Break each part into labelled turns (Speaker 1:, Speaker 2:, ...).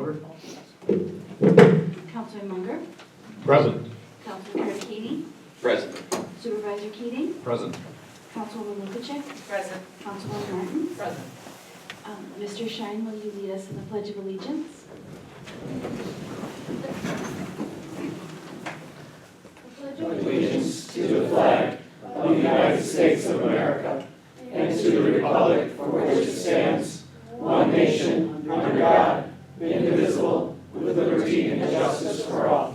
Speaker 1: order.
Speaker 2: Councilman Munger,
Speaker 1: Present.
Speaker 2: Councilman Keating,
Speaker 3: Present.
Speaker 2: Supervisor Keating,
Speaker 1: Present.
Speaker 2: Councilwoman Lukacek,
Speaker 4: Present.
Speaker 2: Councilwoman Martin.
Speaker 4: Present.
Speaker 2: Mr. Shine, will you lead us in the Pledge of Allegiance?
Speaker 5: Allegiance to the flag of the United States of America and to the republic for which it stands, one nation, under God, indivisible, with liberty and justice for all.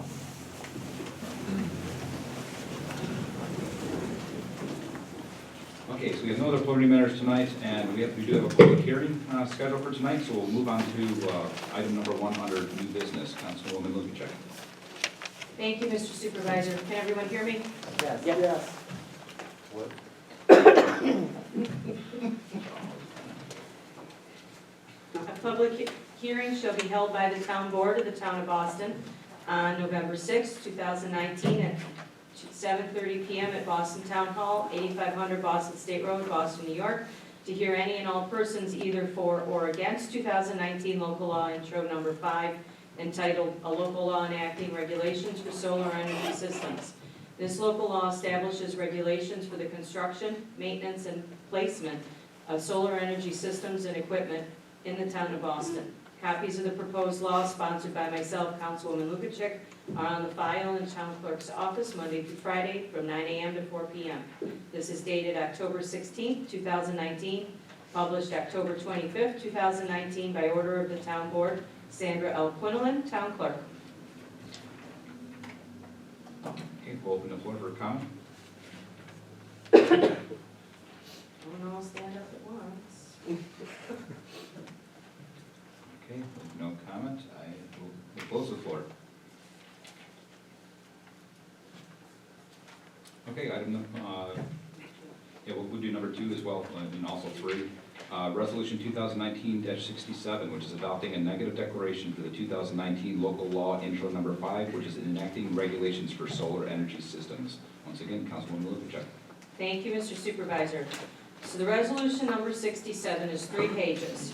Speaker 1: Okay, so we have no other preliminary matters tonight, and we do have a public hearing scheduled for tonight, so we'll move on to item number 1 under new business. Councilwoman Lukacek.
Speaker 4: Thank you, Mr. Supervisor. Can everyone hear me?
Speaker 5: Yes. Yes.
Speaker 4: A public hearing shall be held by the Town Board of the Town of Boston on November 6, 2019 at 7:30 p.m. at Boston Town Hall, 8500 Boston State Road, Boston, New York, to hear any and all persons either for or against 2019 Local Law Intro Number 5 entitled A Local Law Enacting Regulations for Solar Energy Systems. This local law establishes regulations for the construction, maintenance, and placement of solar energy systems and equipment in the town of Boston. Copies of the proposed law, sponsored by myself, Councilwoman Lukacek, are on the file in the town clerk's office Monday through Friday from 9 a.m. to 4 p.m. This is dated October 16, 2019, published October 25, 2019, by order of the town board, Sandra L. Quinlan, town clerk.
Speaker 1: Okay, we'll open the floor for comment.
Speaker 4: Don't all stand up at once.
Speaker 1: Okay, with no comment, I will close the floor. Okay, we'll do number 2 as well, and also 3. Resolution 2019-67, which is adopting a negative declaration for the 2019 local law intro number 5, which is enacting regulations for solar energy systems. Once again, Councilwoman Lukacek.
Speaker 4: Thank you, Mr. Supervisor. So the resolution number 67 is 3 pages.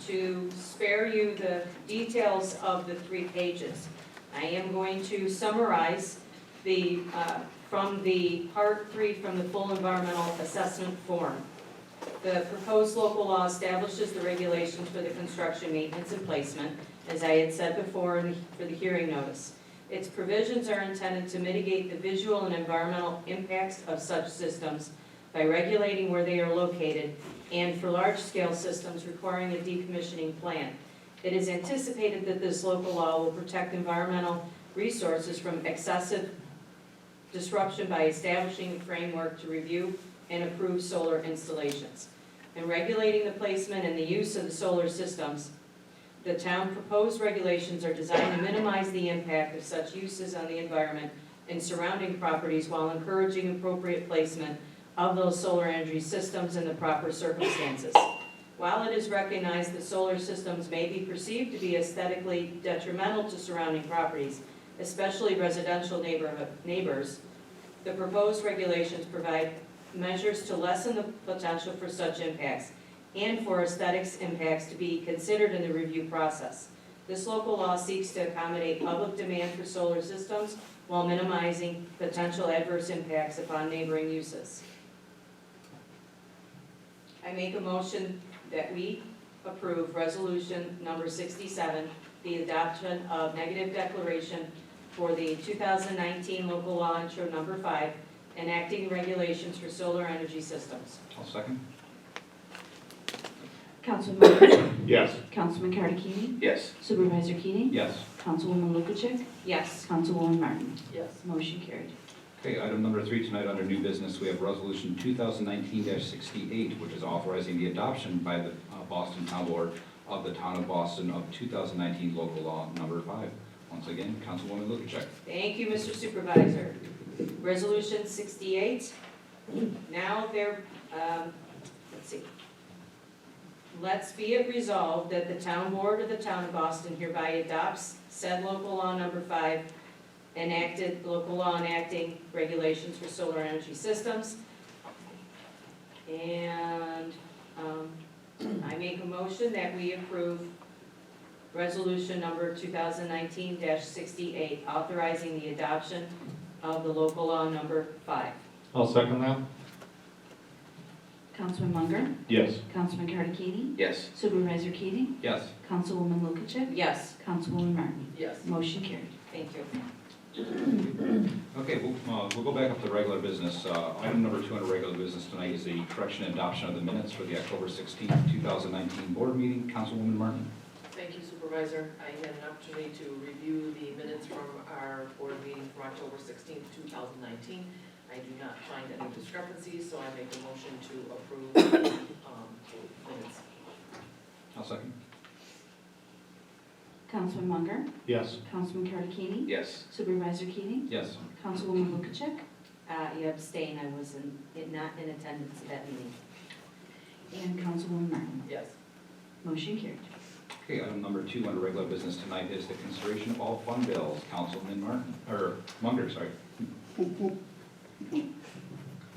Speaker 4: To spare you the details of the 3 pages, I am going to summarize from the part 3 from the full environmental assessment form. The proposed local law establishes the regulations for the construction, maintenance, and placement, as I had said before for the hearing notice. Its provisions are intended to mitigate the visual and environmental impacts of such systems by regulating where they are located, and for large-scale systems requiring a decommissioning plan. It is anticipated that this local law will protect environmental resources from excessive disruption by establishing a framework to review and approve solar installations. In regulating the placement and the use of the solar systems, the town proposed regulations are designed to minimize the impact of such uses on the environment and surrounding properties while encouraging appropriate placement of those solar energy systems in the proper circumstances. While it is recognized that solar systems may be perceived to be aesthetically detrimental to surrounding properties, especially residential neighbors, the proposed regulations provide measures to lessen the potential for such impacts and for aesthetics impacts to be considered in the review process. This local law seeks to accommodate public demand for solar systems while minimizing potential adverse impacts upon neighboring uses. I make a motion that we approve resolution number 67, the adoption of negative declaration for the 2019 local law intro number 5, enacting regulations for solar energy systems.
Speaker 1: I'll second.
Speaker 2: Councilman Munger,
Speaker 3: Yes.
Speaker 2: Councilman Keating,
Speaker 3: Yes.
Speaker 2: Supervisor Keating,
Speaker 1: Yes.
Speaker 2: Councilwoman Lukacek,
Speaker 4: Yes.
Speaker 2: Councilwoman Martin.
Speaker 5: Yes.
Speaker 2: Motion carried.
Speaker 1: Okay, item number 3 tonight under new business, we have resolution 2019-68, which is authorizing the adoption by the Boston Town Board of the Town of Boston of 2019 local law number 5. Once again, Councilwoman Lukacek.
Speaker 4: Thank you, Mr. Supervisor. Resolution 68. Now let's see. Let's be it resolved that the Town Board of the Town of Boston hereby adopts said local law number 5, enacted local law enacting regulations for solar energy systems. And I make a motion that we approve Resolution number 2019-68, authorizing the adoption of the local law number 5.
Speaker 5: I'll second that.
Speaker 2: Councilman Munger,
Speaker 5: Yes.
Speaker 2: Councilman Cardicini,
Speaker 1: Yes.
Speaker 2: Supervisor Keating,
Speaker 1: Yes.
Speaker 2: Councilwoman Lukacek,
Speaker 4: Yes.
Speaker 2: Councilwoman Martin.
Speaker 4: Yes.
Speaker 2: Motion carried.
Speaker 4: Thank you.
Speaker 1: Okay, we'll go back up to regular business. Item number 2 under regular business tonight is the correction and adoption of the minutes for the October 16th, 2019 board meeting. Councilwoman Martin.
Speaker 3: Thank you, Supervisor. I had an opportunity to review the minutes from our board meeting from October 16th, 2019. I do not find any discrepancies, so I make a motion to approve minutes.
Speaker 1: I'll second.
Speaker 2: Councilman Munger,
Speaker 5: Yes.
Speaker 2: Councilman Cardicini,
Speaker 1: Yes.
Speaker 2: Supervisor Keating,
Speaker 1: Yes.
Speaker 2: Councilwoman Lukacek,
Speaker 4: You abstain, I was not in attendance at that meeting.
Speaker 2: and Councilwoman Martin.
Speaker 3: Yes.
Speaker 2: Motion carried.
Speaker 1: Okay, item number 2 under regular business tonight is the consideration of all fund bills. Councilman Martin, or Munger, sorry.
Speaker 5: I'm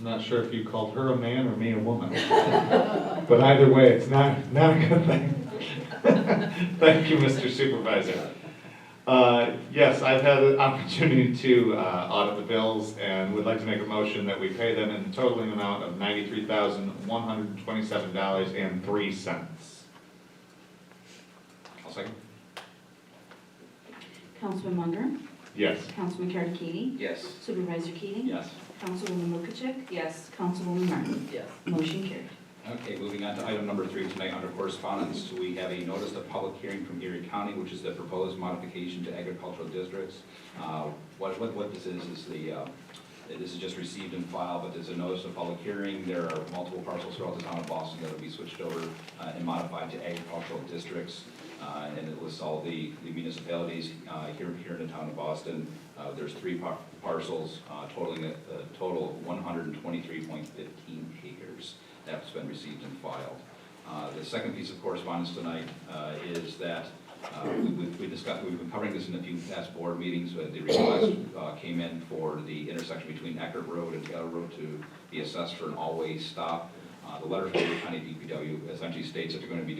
Speaker 5: not sure if you called her a man or me a woman. But either way, it's not a good thing. Thank you, Mr. Supervisor. Yes, I've had an opportunity to audit the bills and would like to make a motion that we pay them in the totaling amount of $93,127.03.
Speaker 1: I'll second.
Speaker 2: Councilman Munger,
Speaker 5: Yes.
Speaker 2: Councilman Cardicini,
Speaker 1: Yes.
Speaker 2: Supervisor Keating,
Speaker 1: Yes.
Speaker 2: Councilwoman Lukacek,
Speaker 4: Yes.
Speaker 2: Councilwoman Martin.
Speaker 3: Yes.
Speaker 2: Motion carried.
Speaker 1: Okay, moving on to item number 3 tonight under correspondence. We have a notice of public hearing from Erie County, which is the proposed modification to agricultural districts. What this is this is just received and filed, but there's a notice of public hearing. There are multiple parcels throughout the town of Boston that will be switched over and modified to agricultural districts. And it lists all the municipalities here in the town of Boston. There's 3 parcels totaling a total of 123.15 acres. That's been received and filed. The second piece of correspondence tonight is that we've been covering this in a few past board meetings. The request came in for the intersection between Eckert Road and Taylor Road to be assessed for an all-way stop. The letter from the county DPW essentially states that they're going to be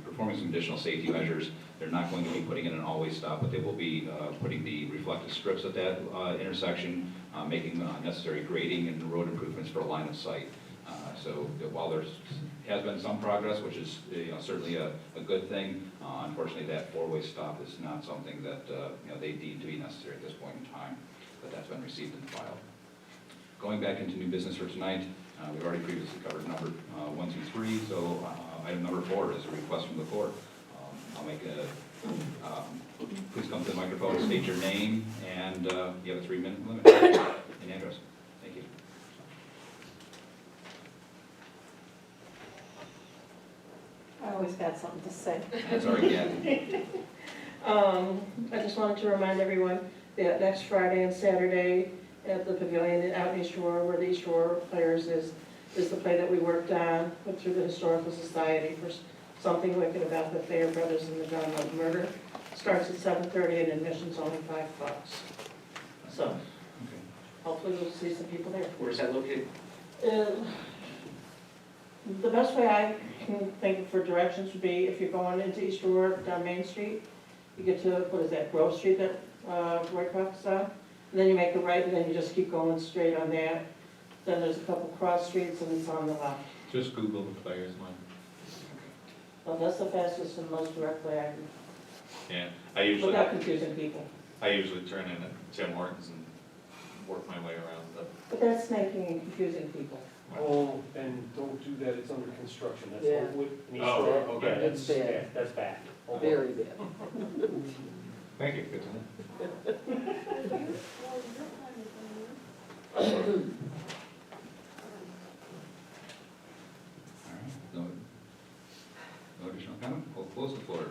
Speaker 1: performing some additional safety measures. They're not going to be putting in an all-way stop, but they will be putting the reflective strips at that intersection, making necessary grading and road improvements for a line of sight. So while there has been some progress, which is certainly a good thing, unfortunately that 4-way stop is not something that they deem to be necessary at this point in time, but that's been received and filed. Going back into new business for tonight, we've already previously covered number 1 through 3, so item number 4 is a request from the court. I'll make please come to the microphone, state your name, and you have a 3-minute limit and address. Thank you.
Speaker 6: I always got something to say.
Speaker 1: That's already yeah.
Speaker 6: I just wanted to remind everyone that next Friday and Saturday at the pavilion out in East Aurora, where the East Aurora Players is the play that we worked on, put through the Historical Society for something wicked about the Thayer brothers and the John Love murder. Starts at 7:30 and admission's only $5. So
Speaker 1: Okay.
Speaker 6: hopefully we'll see some people there.
Speaker 1: Where's that located?
Speaker 6: The best way I can think for directions would be if you're going into East Aurora down Main Street, you get to, what is that, Grove Street that Roycroft's on? And then you make a right and then you just keep going straight on that. Then there's a couple cross streets and it's on the left.
Speaker 5: Just Google the players, Mike.
Speaker 6: So that's the fastest and most direct way I can,
Speaker 5: Yeah,
Speaker 6: without confusing people.
Speaker 5: I usually turn in at Tim Hortons and work my way around the.
Speaker 6: But that's making and confusing people.
Speaker 7: Oh, and don't do that, it's under construction, that's
Speaker 3: Yeah.
Speaker 7: what, in East
Speaker 5: Oh,
Speaker 7: Aurora.
Speaker 5: okay.
Speaker 7: Yeah,
Speaker 3: That's bad.
Speaker 7: yeah, that's bad.
Speaker 3: Very bad.
Speaker 5: Thank you, good to know.
Speaker 1: All right, no additional comment? We'll close the floor.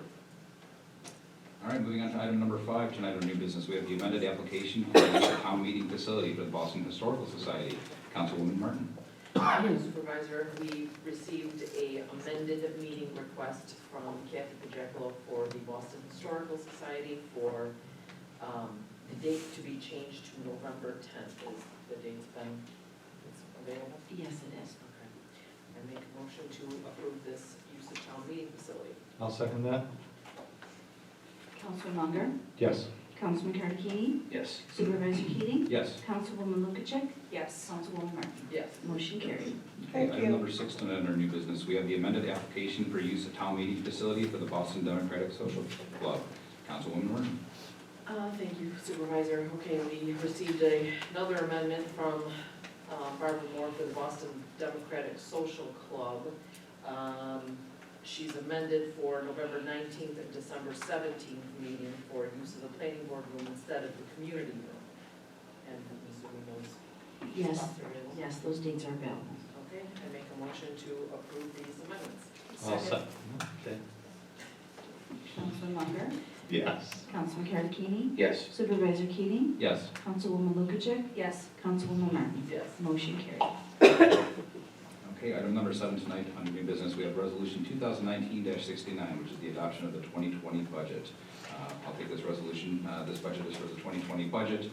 Speaker 1: All right, moving on to item number 5, tonight on new business, we have the amended application for the town meeting facility for the Boston Historical Society. Councilwoman Martin.
Speaker 3: Supervisor, we received a amended meeting request from Kathy Pajekkolo for the Boston Historical Society for the date to be changed to November 10th. Is the date's been, it's available?
Speaker 2: Yes, it is.
Speaker 3: Okay. I make a motion to approve this use of town meeting facility.
Speaker 5: I'll second that.
Speaker 2: Councilman Munger,
Speaker 5: Yes.
Speaker 2: Councilman Cardini,
Speaker 5: Yes.
Speaker 2: Supervisor Keating,
Speaker 1: Yes.
Speaker 2: Councilwoman Lukacek,
Speaker 4: Yes.
Speaker 2: Councilwoman Martin.
Speaker 3: Yes.
Speaker 2: Motion carried.
Speaker 6: Thank
Speaker 1: Item
Speaker 6: you.
Speaker 1: number 6 tonight under new business, we have the amended application for use of town meeting facility for the Boston Democratic Social Club. Councilwoman Martin.
Speaker 3: Thank you Supervisor. Okay, we received another amendment from Barbara Moore for the Boston Democratic Social Club. She's amended for November 19th and December 17th meeting for use of the planning board room instead of the community room. And I'm assuming those
Speaker 2: Yes,
Speaker 3: spots are available.
Speaker 2: yes, those dates are available.
Speaker 3: Okay, I make a motion to approve these amendments.
Speaker 2: Councilman Munger,
Speaker 5: Yes.
Speaker 2: Councilman Cardini,
Speaker 5: Yes.
Speaker 2: Supervisor Keating,
Speaker 1: Yes.
Speaker 2: Councilwoman Lukacek,
Speaker 4: Yes.
Speaker 2: Councilwoman Martin.
Speaker 3: Yes.
Speaker 2: Motion carried.
Speaker 1: Okay, item number 7 tonight under new business, we have resolution 2019-69, which is the adoption of the 2020 budget. I'll take this resolution, this budget is for the 2020 budget.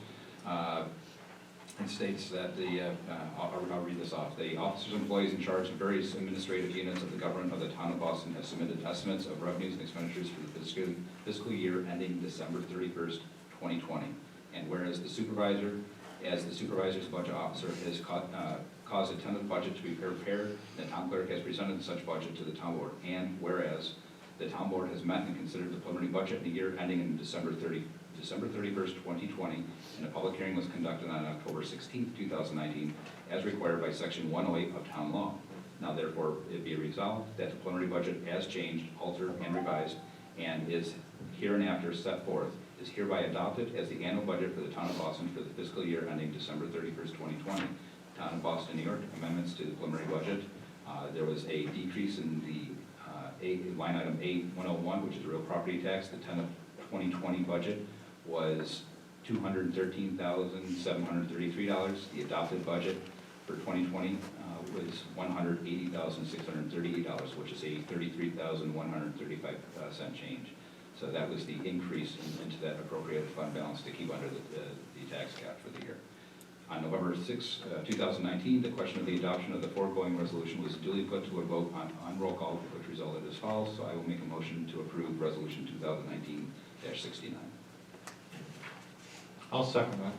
Speaker 1: It states that I'll read this off. The officers and employees in charge of various administrative units of the government of the town of Boston have submitted estimates of revenues and expenditures for the fiscal year ending December 31st, 2020. And whereas the supervisor, as the supervisor's budget officer, has caused a tentative budget to be prepared, the town clerk has presented such budget to the town board. And whereas the town board has met and considered the preliminary budget in the year ending in December 31st, 2020, and a public hearing was conducted on October 16th, 2019, as required by Section 108 of town law. Now therefore, it be resolved that the preliminary budget as changed, altered, and revised, and is hereinafter set forth, is hereby adopted as the annual budget for the town of Boston for the fiscal year ending December 31st, 2020. Town of Boston, New York, amendments to the preliminary budget. There was a decrease in the line item 8101, which is real property tax. The 2020 budget was $213,733. The adopted budget for 2020 was $180,638, which is a $33,135 change. So that was the increase into that appropriated fund balance to keep under the tax cap for the year. On November 6, 2019, the question of the adoption of the foregoing resolution was duly put to a vote on roll call, which resulted as follows. So I will make a motion to approve resolution 2019-69.
Speaker 5: I'll second that.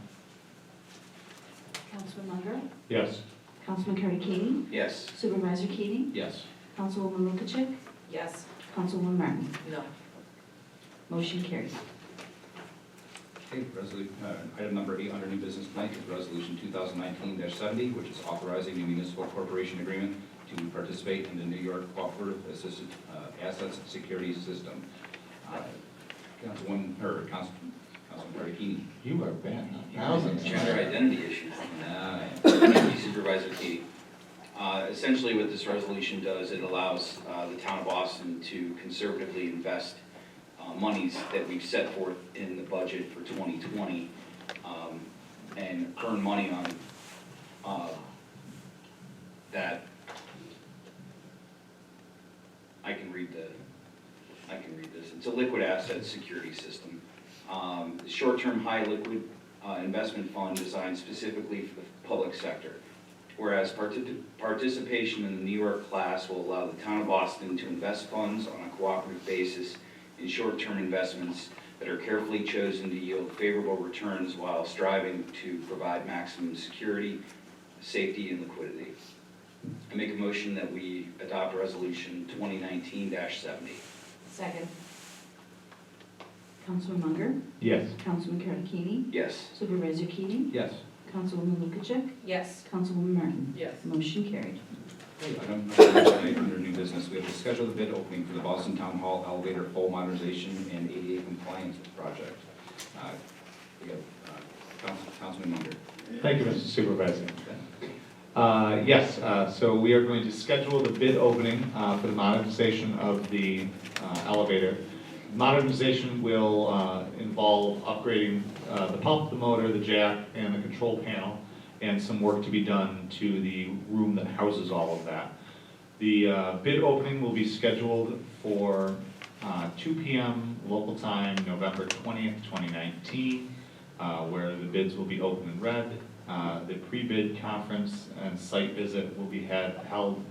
Speaker 2: Councilman Munger,
Speaker 5: Yes.
Speaker 2: Councilman Cardini,
Speaker 5: Yes.
Speaker 2: Supervisor Keating,
Speaker 1: Yes.
Speaker 2: Councilwoman Lukacek,
Speaker 4: Yes.
Speaker 2: Councilwoman Martin.
Speaker 3: No.
Speaker 2: Motion carried.
Speaker 1: Okay, item number 8 under new business tonight is resolution 2019-70, which is authorizing the municipal corporation agreement to participate in the New York Cooperative Assisted Assets Security System. Councilman Cardini.
Speaker 5: You are bad.
Speaker 8: Gender identity issues. Supervisor Keating. Essentially what this resolution does, it allows the town of Boston to conservatively invest monies that we've set forth in the budget for 2020 and earn money on that. I can read this. It's a liquid asset security system. Short-term high liquid investment fund designed specifically for the public sector. Whereas participation in the New York class will allow the town of Boston to invest funds on a cooperative basis in short-term investments that are carefully chosen to yield favorable returns while striving to provide maximum security, safety, and liquidity. I make a motion that we adopt resolution 2019-70.
Speaker 4: Second.
Speaker 2: Councilman Munger,
Speaker 5: Yes.
Speaker 2: Councilman Cardini,
Speaker 8: Yes.
Speaker 2: Supervisor Keating,
Speaker 1: Yes.
Speaker 2: Councilwoman Lukacek,
Speaker 4: Yes.
Speaker 2: Councilwoman Martin.
Speaker 3: Yes.
Speaker 2: Motion carried.
Speaker 1: Okay, item number 9 under new business, we have to schedule the bid opening for the Boston Town Hall elevator full modernization and ADA compliance project. We have Councilman Munger.
Speaker 5: Thank you, Mr. Supervisor. Yes, so we are going to schedule the bid opening for the modernization of the elevator. Modernization will involve upgrading the pump, the motor, the jack, and the control panel, and some work to be done to the room that houses all of that. The bid opening will be scheduled for 2 p.m. local time, November 20th, 2019, where the bids will be open and read. The pre-bid conference and site visit will be held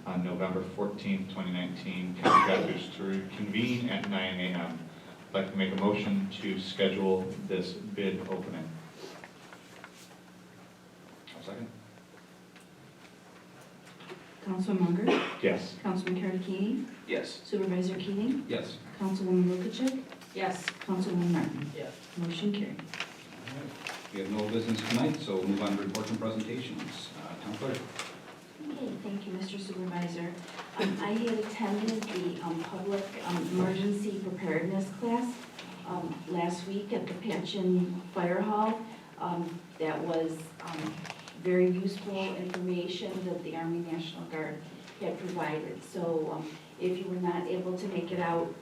Speaker 5: on November 14th, 2019. Contractors to convene at 9 a.m.
Speaker 9: I'd like to make a motion to schedule this bid opening.
Speaker 1: I'll second.
Speaker 2: Councilman Munger,
Speaker 9: Yes.
Speaker 2: Councilman Karakini,
Speaker 8: Yes.
Speaker 2: Supervisor Keating,
Speaker 1: Yes.
Speaker 2: Councilwoman Lukacek,
Speaker 4: Yes.
Speaker 2: Councilwoman Martin.
Speaker 3: Yes.
Speaker 2: Motion carried.
Speaker 1: All right. We have no business tonight, so we'll move on to reports and presentations. Town clerk.
Speaker 2: Okay, thank you, Mr. Supervisor. I had attended the public emergency preparedness class last week at the Patchen Fire Hall. That was very useful information that the Army National Guard had provided. So if you were not able to make it out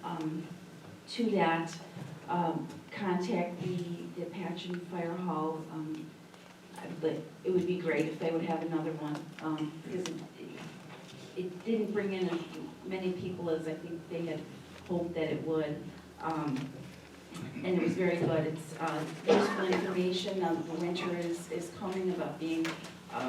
Speaker 2: to that, contact the Patchen Fire Hall. But it would be great if they would have another one, because it didn't bring in as many people as I think they had hoped that it would. And it was very good. It's useful information. The winter is coming, about being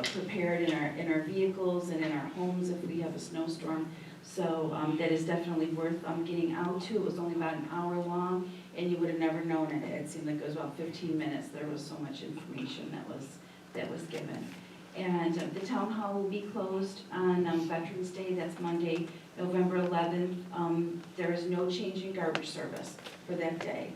Speaker 2: prepared in our vehicles and in our homes if we have a snowstorm. So that is definitely worth getting out to. It was only about an hour long, and you would have never known it. It seemed like it was about 15 minutes. There was so much information that was given. And the town hall will be closed on Veterans Day. That's Monday, November 11th. There is no change in garbage service for that day.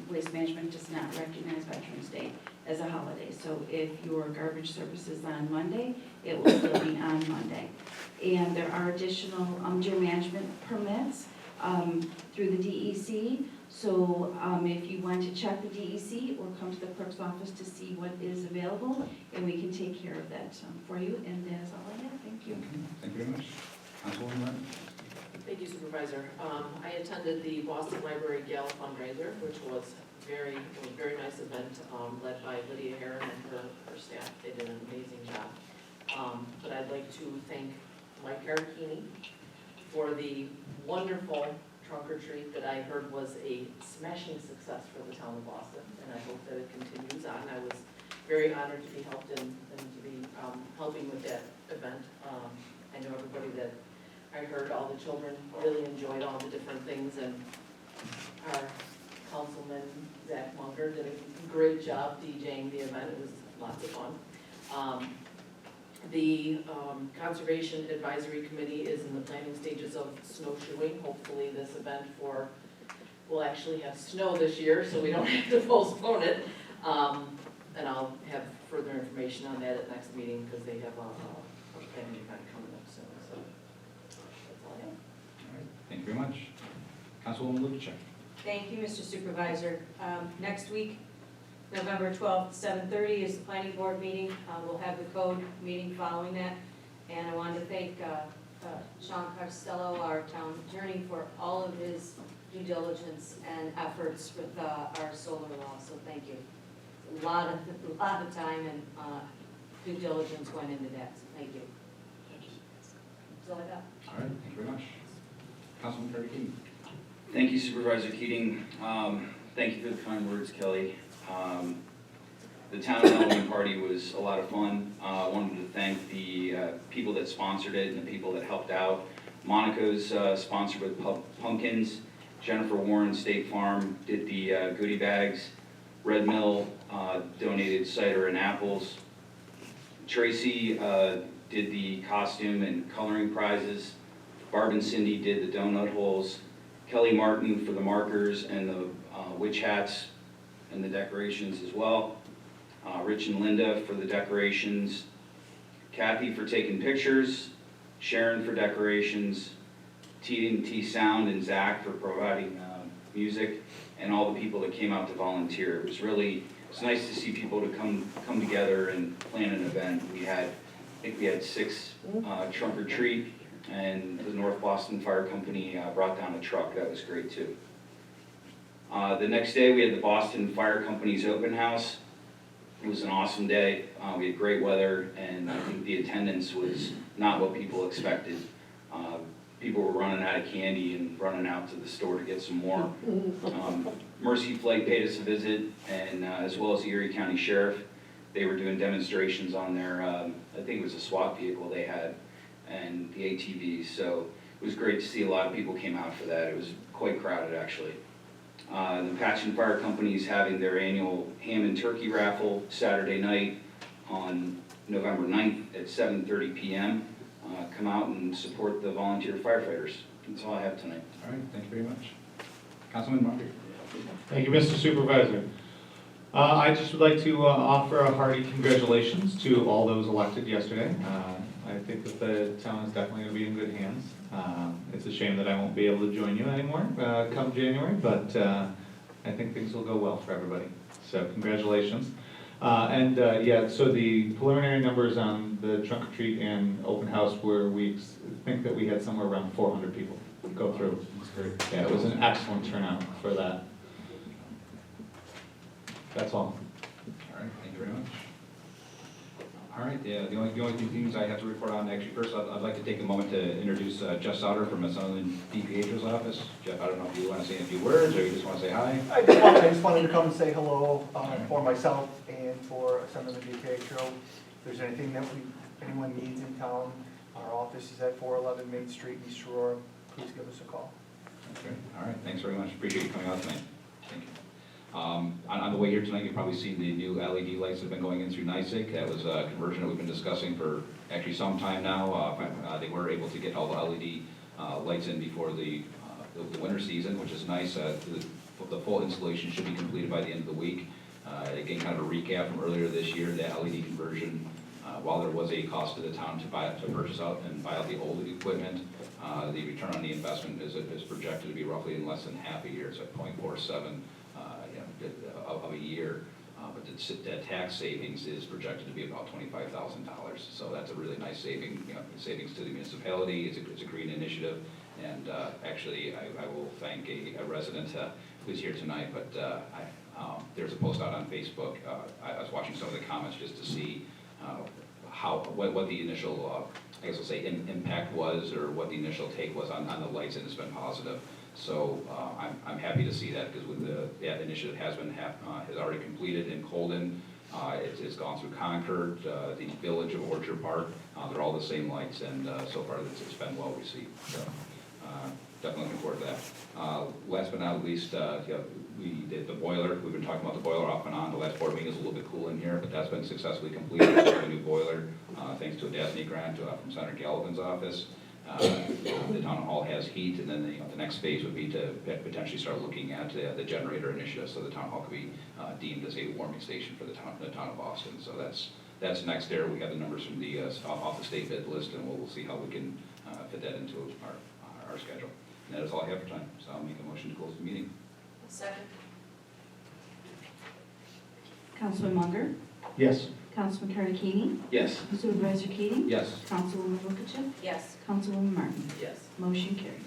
Speaker 2: Waste Management does not recognize Veterans Day as a holiday. So if your garbage service is on Monday, it will still be on Monday. And there are additional gym management permits through the DEC. So if you want to check the DEC or come to the clerk's office to see what is available, and we can take care of that for you. And that is all I have. Thank you.
Speaker 1: Okay, thank you very much. Councilwoman Martin.
Speaker 3: Thank you, Supervisor. I attended the Boston Library Gala fundraiser, which was a very nice event, led by Lydia Heron and her staff. They did an amazing job. But I'd like to thank Mike Karakini for the wonderful trunk or treat that I heard was a smashing success for the town of Boston, and I hope that it continues on. I was very honored to be helped and to be helping with that event. I know everybody that I heard, all the children really enjoyed all the different things, and our councilman, Zach Munger, did a great job DJing the event. It was lots of fun. The Conservation Advisory Committee is in the planning stages of snowshoeing. Hopefully this event will actually have snow this year, so we don't have to postpone it. And I'll have further information on that at next meeting, because they have a planning event coming up soon. So that's all I have.
Speaker 1: All right, thank you very much. Councilwoman Lukacek.
Speaker 4: Thank you, Mr. Supervisor. Next week, November 12th, 7:30 is the planning board meeting. We'll have the code meeting following that. And I wanted to thank Sean Costello, our town attorney, for all of his due diligence and efforts with our solar law, so thank you. A lot of time and due diligence went into that, so thank you. That's all I got.
Speaker 1: All right, thank you very much. Councilman Karakini.
Speaker 8: Thank you, Supervisor Keating. Thank you for the kind words, Kelly. The town Halloween party was a lot of fun. I wanted to thank the people that sponsored it and the people that helped out. Monaco's sponsored with pumpkins. Jennifer Warren, State Farm, did the goodie bags. Red Mill donated cider and apples. Tracy did the costume and coloring prizes. Barb and Cindy did the donut holes. Kelly Martin for the markers and the witch hats and the decorations as well. Rich and Linda for the decorations. Kathy for taking pictures. Sharon for decorations. T&T Sound and Zach for providing music, and all the people that came out to volunteer. It's nice to see people to come together and plan an event. I think we had 6 trunk or treat, and the North Boston Fire Company brought down a truck. That was great too. The next day we had the Boston Fire Company's open house. It was an awesome day. We had great weather, and I think the attendance was not what people expected. People were running out of candy and running out to the store to get some more. Mercy Flight paid us a visit, and as well as the Erie County Sheriff. They were doing demonstrations on their, I think it was a SWAT vehicle they had, and the ATVs. So it was great to see a lot of people came out for that. It was quite crowded, actually. The Patchen Fire Company is having their annual ham and turkey raffle Saturday night on November 9th at 7:30 PM. Come out and support the volunteer firefighters. That's all I have tonight.
Speaker 1: All right, thank you very much. Councilman Munger.
Speaker 9: Thank you, Mr. Supervisor. I just would like to offer a hearty congratulations to all those elected yesterday. I think that the town is definitely going to be in good hands. It's a shame that I won't be able to join you anymore come January, but I think things will go well for everybody. So congratulations. Yeah, so the preliminary numbers on the trunk or treat and open house were, we think that we had somewhere around 400 people go through.
Speaker 1: That's great.
Speaker 9: Yeah, it was an excellent turnout for that. That's all.
Speaker 1: All right, thank you very much. All right, the only two things I have to report on, actually, first, I'd like to take a moment to introduce Jeff Sauter from the Sunderland DPH's office. Jeff, I don't know if you want to say a few words, or you just want to say hi?
Speaker 10: I just wanted to come and say hello for myself and for Sunderland DPHO. If there's anything that anyone needs in town, our office is at 411 Main Street, East Aurora. Please give us a call.
Speaker 1: Okay, all right, thanks very much, appreciate you coming out tonight. Thank you. On the way here tonight, you've probably seen the new LED lights that have been going in through NYSEG. That was a conversion that we've been discussing for actually some time now. They were able to get all the LED lights in before the winter season, which is nice. The full installation should be completed by the end of the week. Again, kind of a recap from earlier this year, the LED conversion, while there was a cost to the town to purchase out and buy out the old equipment, the return on the investment is projected to be roughly in less than half a year, so 0.47 of a year. But the tax savings is projected to be about $25,000. So that's a really nice savings to the municipality. It's a green initiative. And actually, I will thank a resident who's here tonight, but there's a post out on Facebook. I was watching some of the comments just to see what the initial, I guess I'll say, impact was, or what the initial take was on the lights, and it's been positive. So I'm happy to see that, because with that initiative has already completed in Colden. It's gone through Concord, the village of Orchard Park. They're all the same lights, and so far it's been well received. So definitely looking forward to that. Last but not least, we did the boiler. We've been talking about the boiler off and on. The last board meeting is a little bit cool in here, but that's been successfully completed. A new boiler, thanks to a DASNY grant from Senator Gallivan's office. The town hall has heat, and then the next phase would be to potentially start looking at the generator initiative, so the town hall could be deemed as a warming station for the town of Boston. So that's next there. We have the numbers from the off the state bid list, and we'll see how we can fit that into our schedule. And that is all I have for time. So I'll make a motion to close the meeting.
Speaker 4: Second.
Speaker 2: Councilman Munger,
Speaker 9: Yes.
Speaker 2: Councilman Carnegie,
Speaker 8: Yes.
Speaker 2: Supervisor Keating,
Speaker 1: Yes.
Speaker 2: Councilwoman Lukachen,
Speaker 4: Yes.
Speaker 2: Councilwoman Martin.
Speaker 3: Yes.
Speaker 2: Motion carried.